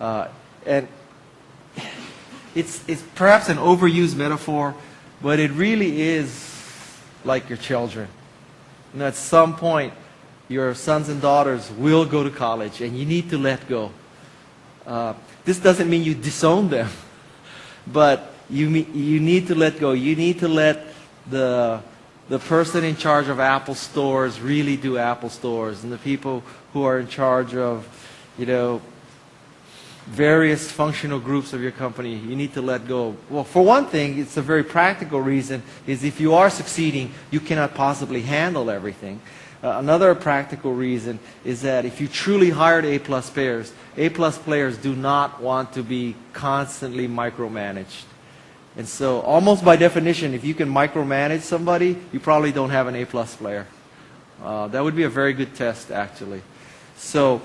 And it's perhaps an overused metaphor, but it really is like your children. At some point, your sons and daughters will go to college, and you need to let go. This doesn't mean you disown them, but you need to let go. You need to let the person in charge of Apple stores really do Apple stores, and the people who are in charge of, various functional groups of your company, you need to let go. Well, for one thing, it's a very practical reason, is if you are succeeding, you cannot possibly handle everything. Another practical reason is that if you truly hired A-plus players do not want to be constantly micromanaged. And so, almost by definition, if you can micromanage somebody, you probably don't have an A-plus player. That would be a very good test, actually. So,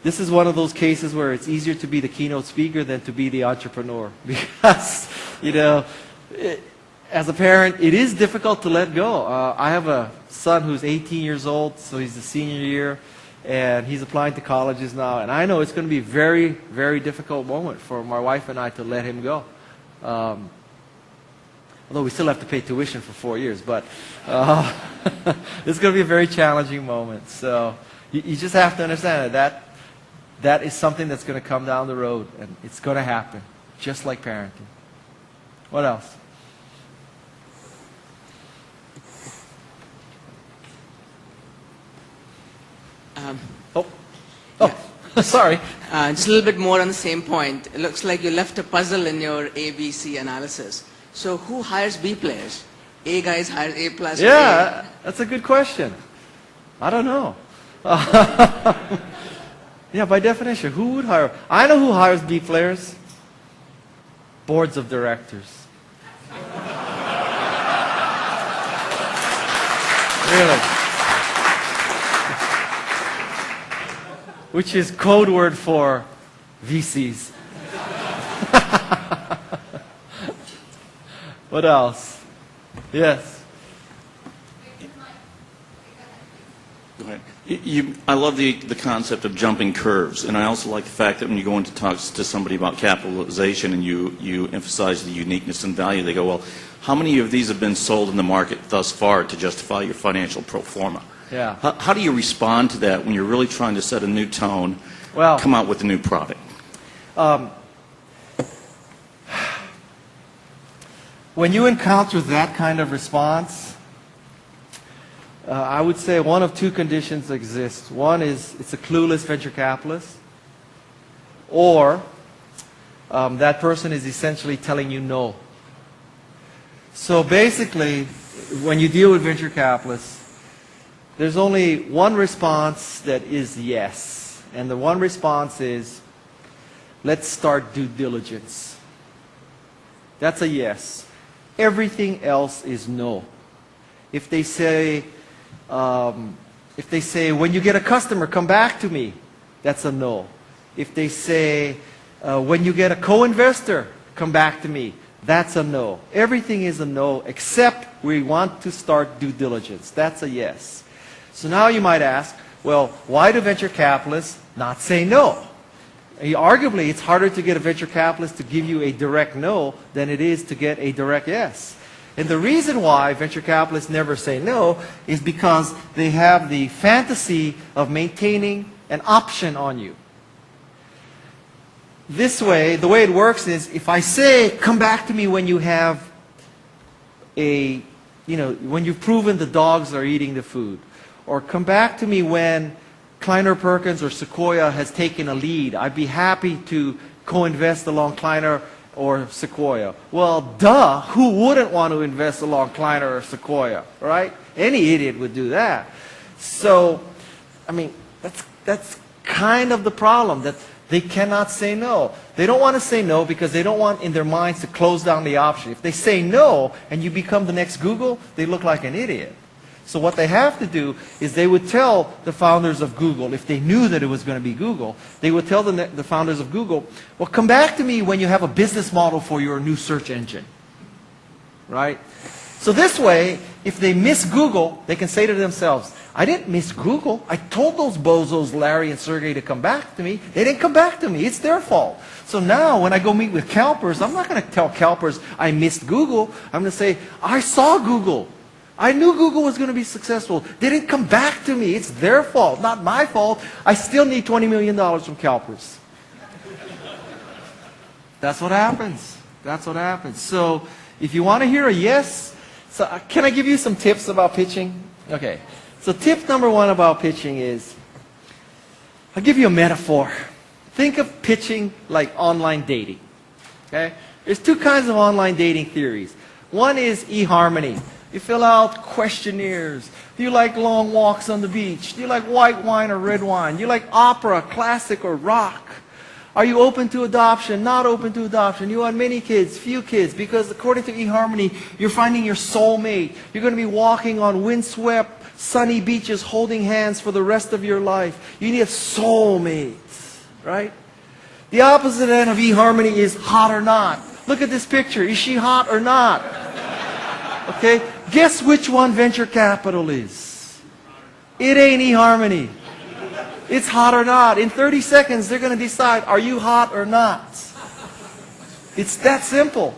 this is one of those cases where it's easier to be the keynote speaker than to be the entrepreneur. Because, as a parent, it is difficult to let go. I have a son who's 18 years old, so he's the senior year, and he's applying to colleges now. And I know it's going to be a very, very difficult moment for my wife and I to let him go. Although we still have to pay tuition for 4 years, but it's going to be a very challenging moment. So you just have to understand that is something that's going to come down the road, and it's going to happen, just like parenting. What else? Sorry. Just a little bit more on the same point. It looks like you left a puzzle in your ABC analysis. So who hires B players? A guys hire A plus. Yeah, that's a good question. I don't know. Yeah, by definition, who would hire? I know who hires B players. Boards of directors. Really. Which is code word for VCs. What else? Yes. Go ahead. I love the concept of jumping curves, and I also like the fact that when you go into talks to somebody about capitalization and you emphasize the uniqueness and value, they go, well, how many of these have been sold in the market thus far to justify your financial pro forma? Yeah. How do you respond to that when you're really trying to set a new tone, come out with a new product? When you encounter that kind of response, I would say one of two conditions exist. One is it's a clueless venture capitalist, or that person is essentially telling you no. So basically, when you deal with venture capitalists, there's only one response that is yes. And the one response is, let's start due diligence. That's a yes. Everything else is no. If they say, when you get a customer, come back to me, that's a no. If they say, when you get a co-investor, come back to me, that's a no. Everything is a no, except we want to start due diligence. That's a yes. So now you might ask, well, why do venture capitalists not say no? Arguably, it's harder to get a venture capitalist to give you a direct no than it is to get a direct yes. And the reason why venture capitalists never say no is because they have the fantasy of maintaining an option on you. This way, the way it works is, if I say, come back to me when you have when you've proven the dogs are eating the food, or come back to me when Kleiner Perkins or Sequoia has taken a lead, I'd be happy to co-invest along Kleiner or Sequoia. Well, duh, who wouldn't want to invest along Kleiner or Sequoia, right? Any idiot would do that. So, I mean, that's kind of the problem, that they cannot say no. They don't want to say no because they don't want in their minds to close down the option. If they say no and you become the next Google, they look like an idiot. So what they have to do is they would tell the founders of Google, if they knew that it was going to be Google, they would tell the founders of Google, well, come back to me when you have a business model for your new search engine. Right? So this way, if they miss Google, they can say to themselves, I didn't miss Google. I told those bozos, Larry and Sergey, to come back to me. They didn't come back to me. It's their fault. So now when I go meet with CalPERS, I'm not going to tell CalPERS I missed Google. I'm going to say, I saw Google. I knew Google was going to be successful. They didn't come back to me. It's their fault, not my fault. I still need $20 million from CalPERS. That's what happens. That's what happens. So if you want to hear a yes, so can I give you some tips about pitching? Okay. So tip number one about pitching is, I'll give you a metaphor. Think of pitching like online dating. Okay? There's two kinds of online dating theories. One is eHarmony. You fill out questionnaires. Do you like long walks on the beach? Do you like white wine or red wine? Do you like opera, classic, or rock? Are you open to adoption, not open to adoption? You want many kids, few kids, because according to eHarmony, you're finding your soulmate. You're going to be walking on windswept, sunny beaches holding hands for the rest of your life. You need a soulmate, right? The opposite end of eHarmony is hot or not. Look at this picture. Is she hot or not? Okay? Guess which one venture capital is? It ain't eHarmony. It's hot or not. In 30 seconds, they're going to decide, are you hot or not? It's that simple.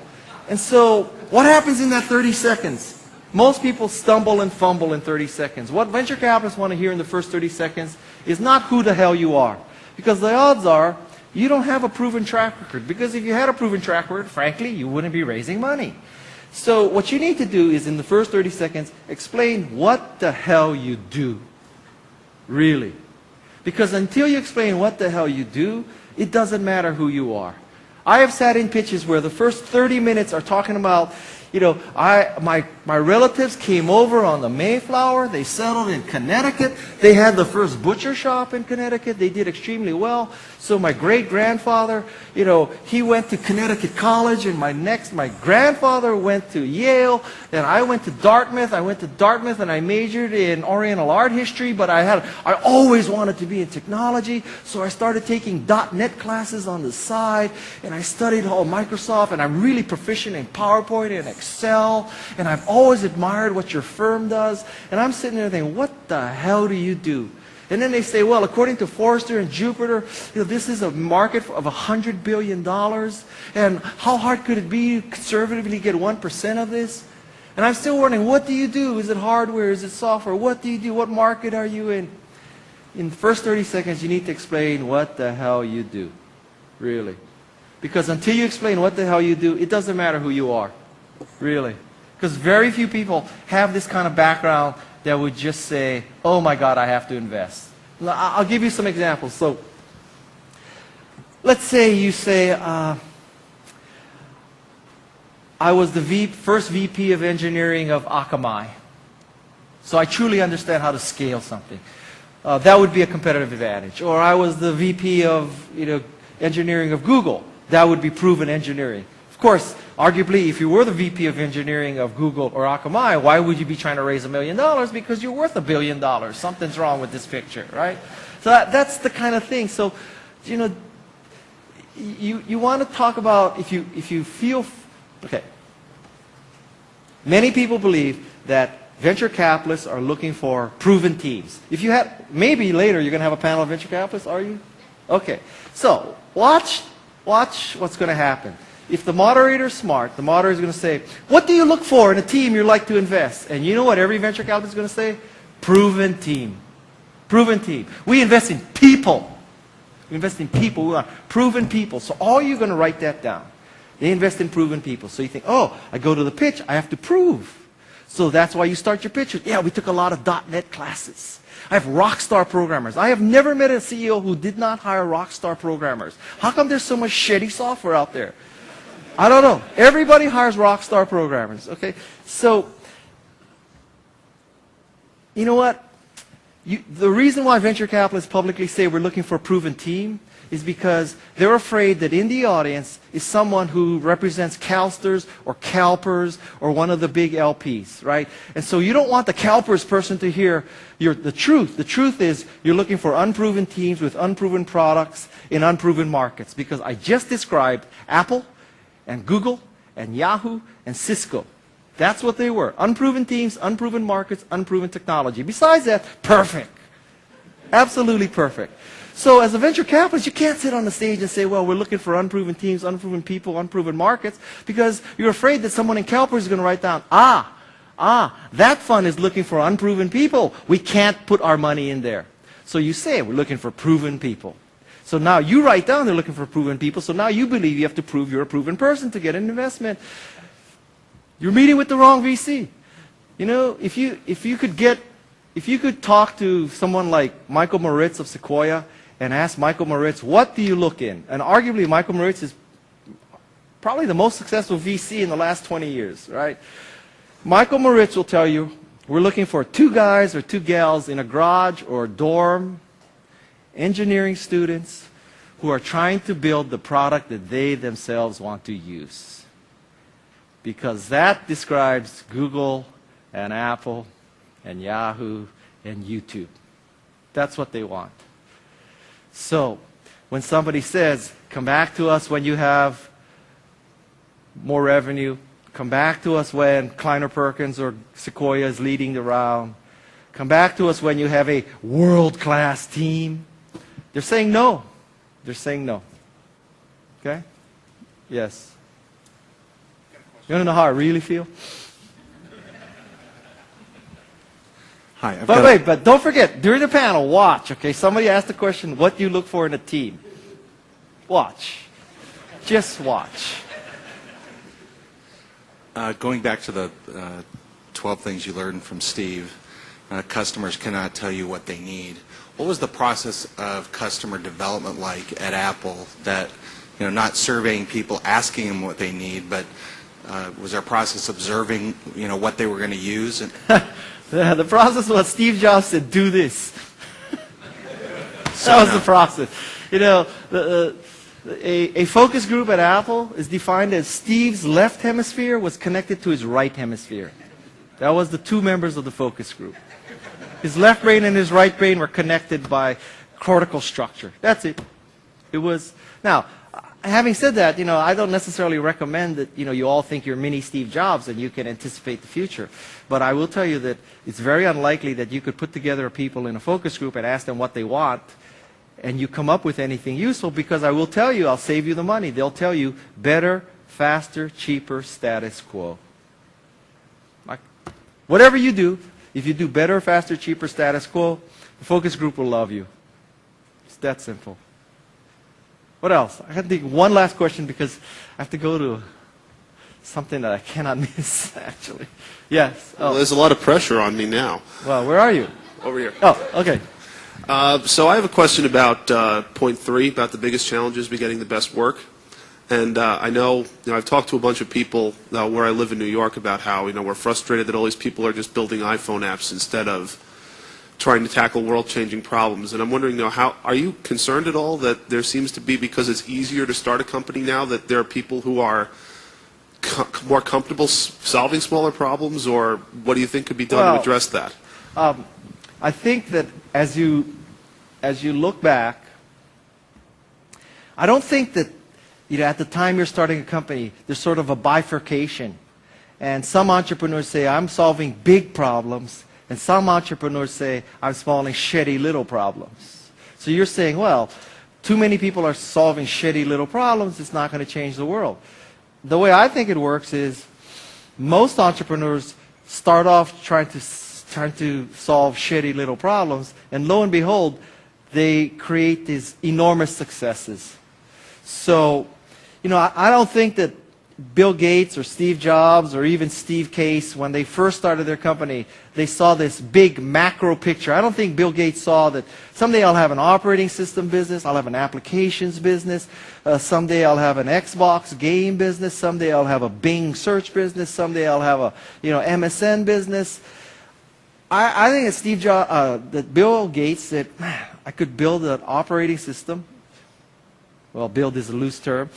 And so, what happens in that 30 seconds? Most people stumble and fumble in 30 seconds. What venture capitalists want to hear in the first 30 seconds is not who the hell you are. Because the odds are, you don't have a proven track record. Because if you had a proven track record, frankly, you wouldn't be raising money. So what you need to do is, in the first 30 seconds, explain what the hell you do. Really. Because until you explain what the hell you do, it doesn't matter who you are. I have sat in pitches where the first 30 minutes are talking about, you know, my relatives came over on the Mayflower. They settled in Connecticut. They had the first butcher shop in Connecticut. They did extremely well. So my great-grandfather, you know, he went to Connecticut College, and my grandfather went to Yale. Then I went to Dartmouth. And I majored in Oriental art history, but I always wanted to be in technology. So I started taking .NET classes on the side, and I studied all Microsoft, and I'm really proficient in PowerPoint and Excel, and I've always admired what your firm does. And I'm sitting there thinking, what the hell do you do? And then they say, well, according to Forrester and Jupiter, you know, this is a market of $100 billion. And how hard could it be to conservatively get 1% of this? And I'm still wondering, what do you do? Is it hardware? Is it software? What do you do? What market are you in? In the first 30 seconds, you need to explain what the hell you do. Really. Because until you explain what the hell you do, it doesn't matter who you are. Really. Because very few people have this kind of background that would just say, oh my God, I have to invest. I'll give you some examples. So, let's say you say, I was the first VP of engineering of Akamai. So I truly understand how to scale something. That would be a competitive advantage. Or I was the VP of engineering of Google. That would be proven engineering. Of course, arguably, if you were the VP of engineering of Google or Akamai, why would you be trying to raise $1 million? Because you're worth $1 billion. Something's wrong with this picture, right? So that's the kind of thing. So, you know, you want to talk about if you feel, okay. Many people believe that venture capitalists are looking for proven teams. If you had, maybe later you're going to have a panel of venture capitalists, are you? Okay. So watch what's going to happen. If the moderator is smart, the moderator is going to say, what do you look for in a team you'd like to invest? And you know what every venture capitalist is going to say? Proven team. Proven team. We invest in people. We invest in people. We want proven people. So all you're going to write that down. They invest in proven people. So you think, oh, I go to the pitch, I have to prove. So that's why you start your pitch with, yeah, we took a lot of .NET classes. I have rock star programmers. I have never met a CEO who did not hire rock star programmers. How come there's so much shitty software out there? I don't know. Everybody hires rock star programmers, okay? So, you know what? The reason why venture capitalists publicly say we're looking for a proven team is because they're afraid that in the audience is someone who represents CalSTRS or CalPERS or one of the big LPs, right? And so you don't want the CalPERS person to hear the truth. The truth is you're looking for unproven teams with unproven products in unproven markets, because I just described Apple and Google and Yahoo and Cisco. That's what they were. Unproven teams, unproven markets, unproven technology. Besides that, perfect. Absolutely perfect. So as a venture capitalist, you can't sit on the stage and say, well, we're looking for unproven teams, unproven people, unproven markets, because you're afraid that someone in CalPERS is going to write down, that fund is looking for unproven people. We can't put our money in there. So you say, we're looking for proven people. So now you write down they're looking for proven people, so now you believe you have to prove you're a proven person to get an investment. You're meeting with the wrong VC. You know, if you could talk to someone like Michael Moritz of Sequoia and ask Michael Moritz, what do you look in? And arguably Michael Moritz is probably the most successful VC in the last 20 years, right? Michael Moritz will tell you, we're looking for 2 guys or 2 gals in a garage or a dorm, engineering students who are trying to build the product that they themselves want to use. Because that describes Google and Apple and Yahoo and YouTube. That's what they want. So when somebody says, come back to us when you have more revenue, come back to us when Kleiner Perkins or Sequoia is leading the round, come back to us when you have a world-class team, they're saying no. They're saying no. Okay? Yes. You want to know how I really feel? Hi. But don't forget, during the panel, watch, okay? Somebody asked the question, what do you look for in a team? Watch. Just watch. Going back to the 12 things you learned from Steve, customers cannot tell you what they need. What was the process of customer development like at Apple that, you know, not surveying people, asking them what they need, but was there a process observing, you know, what they were going to use? And the process was Steve Jobs said, do this. That was the process. You know, a focus group at Apple is defined as Steve's left hemisphere was connected to his right hemisphere. That was the 2 members of the focus group. His left brain and his right brain were connected by cortical structure. That's it. It was. Now, having said that, you know, I don't necessarily recommend that, you know, you all think you're mini Steve Jobs and you can anticipate the future. But I will tell you that it's very unlikely that you could put together people in a focus group and ask them what they want and you come up with anything useful, because I will tell you, I'll save you the money. They'll tell you better, faster, cheaper, status quo. Like, whatever you do, if you do better, faster, cheaper, status quo, the focus group will love you. It's that simple. What else? I have to think one last question because I have to go to something that I cannot miss, actually. Yes. Well, there's a lot of pressure on me now. Well, where are you? Over here. Oh, okay. So I have a question about point 3, about the biggest challenges be getting the best work. And I know, I've talked to a bunch of people where I live in New York about how, we're frustrated that all these people are just building iPhone apps instead of trying to tackle world-changing problems. And I'm wondering, how are you concerned at all that there seems to be, because it's easier to start a company now, that there are people who are more comfortable solving smaller problems, or what do you think could be done to address that? I think that as you look back, I don't think that at the time you're starting a company, there's sort of a bifurcation. And some entrepreneurs say, I'm solving big problems. And some entrepreneurs say, I'm solving shitty little problems. So you're saying, well, too many people are solving shitty little problems. It's not going to change the world. The way I think it works is most entrepreneurs start off trying to solve shitty little problems. And lo and behold, they create these enormous successes. So, I don't think that Bill Gates or Steve Jobs or even Steve Case, when they first started their company, they saw this big macro picture. I don't think Bill Gates saw that someday I'll have an operating system business, I'll have an applications business, someday I'll have an Xbox game business, someday I'll have a Bing search business, someday I'll have a MSN business. I think that Bill Gates said, I could build an operating system. Well, build is a loose term.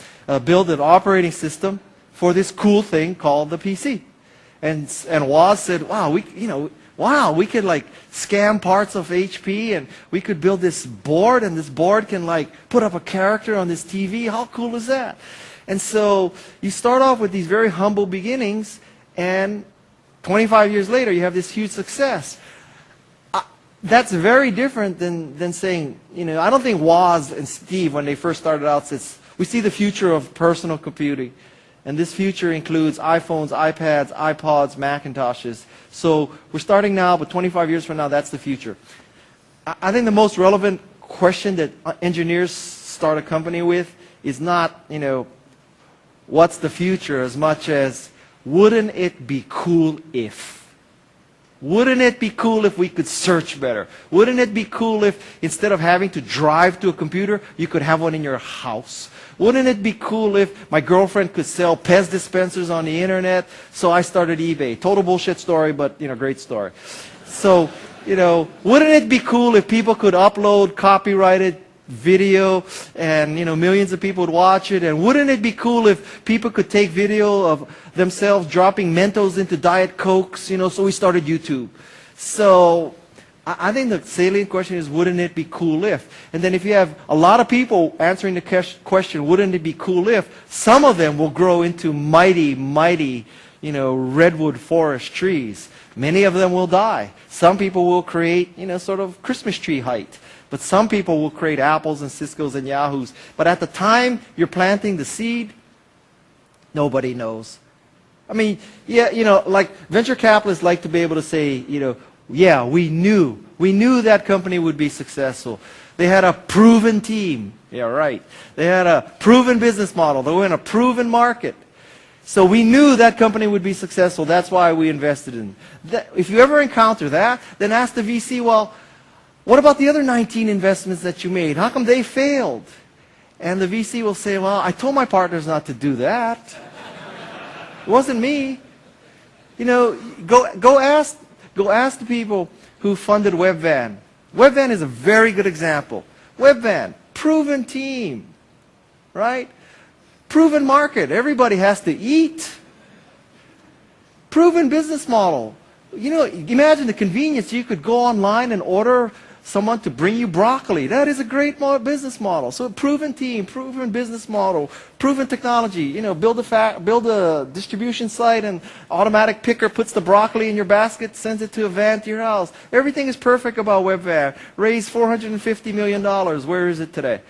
Build an operating system for this cool thing called the PC. And Woz said, wow, we could like scan parts of HP and we could build this board, and this board can like put up a character on this TV. How cool is that? And so you start off with these very humble beginnings, and 25 years later, you have this huge success. That's very different than saying, I don't think Woz and Steve, when they first started out, said, we see the future of personal computing. And this future includes iPhones, iPads, iPods, Macintoshes. So we're starting now, but 25 years from now, that's the future. I think the most relevant question that engineers start a company with is not, what's the future, as much as, wouldn't it be cool if? Wouldn't it be cool if we could search better? Wouldn't it be cool if instead of having to drive to a computer, you could have one in your house? Wouldn't it be cool if my girlfriend could sell Pez dispensers on the internet? So I started eBay. Total bullshit story, but great story. So, wouldn't it be cool if people could upload copyrighted video and millions of people would watch it? And wouldn't it be cool if people could take video of themselves dropping Mentos into Diet Cokes? So we started YouTube. So I think the salient question is, wouldn't it be cool if? And then if you have a lot of people answering the question, wouldn't it be cool if, some of them will grow into mighty redwood forest trees. Many of them will die. Some people will create sort of Christmas tree height. But some people will create Apples and Ciscos and Yahoos. But at the time you're planting the seed, nobody knows. I mean, like venture capitalists like to be able to say, yeah, we knew that company would be successful. They had a proven team. Yeah, right. They had a proven business model. They were in a proven market. So we knew that company would be successful. That's why we invested in them. If you ever encounter that, then ask the VC, well, what about the other 19 investments that you made? How come they failed? And the VC will say, well, I told my partners not to do that. It wasn't me. Go ask the people who funded Webvan. Webvan is a very good example. Webvan, proven team, right? Proven market. Everybody has to eat. Proven business model. Imagine the convenience. You could go online and order someone to bring you broccoli. That is a great business model. So proven team, proven business model, proven technology. Build a distribution site, and automatic picker puts the broccoli in your basket, sends it to a van to your house. Everything is perfect about Webvan. Raised $450 million. Where is it today?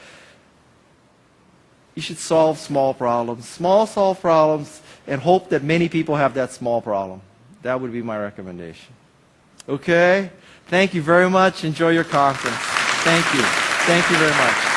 You should solve small problems. Solve problems, and hope that many people have that small problem. That would be my recommendation. Okay? Thank you very much. Enjoy your conference. Thank you. Thank you very much.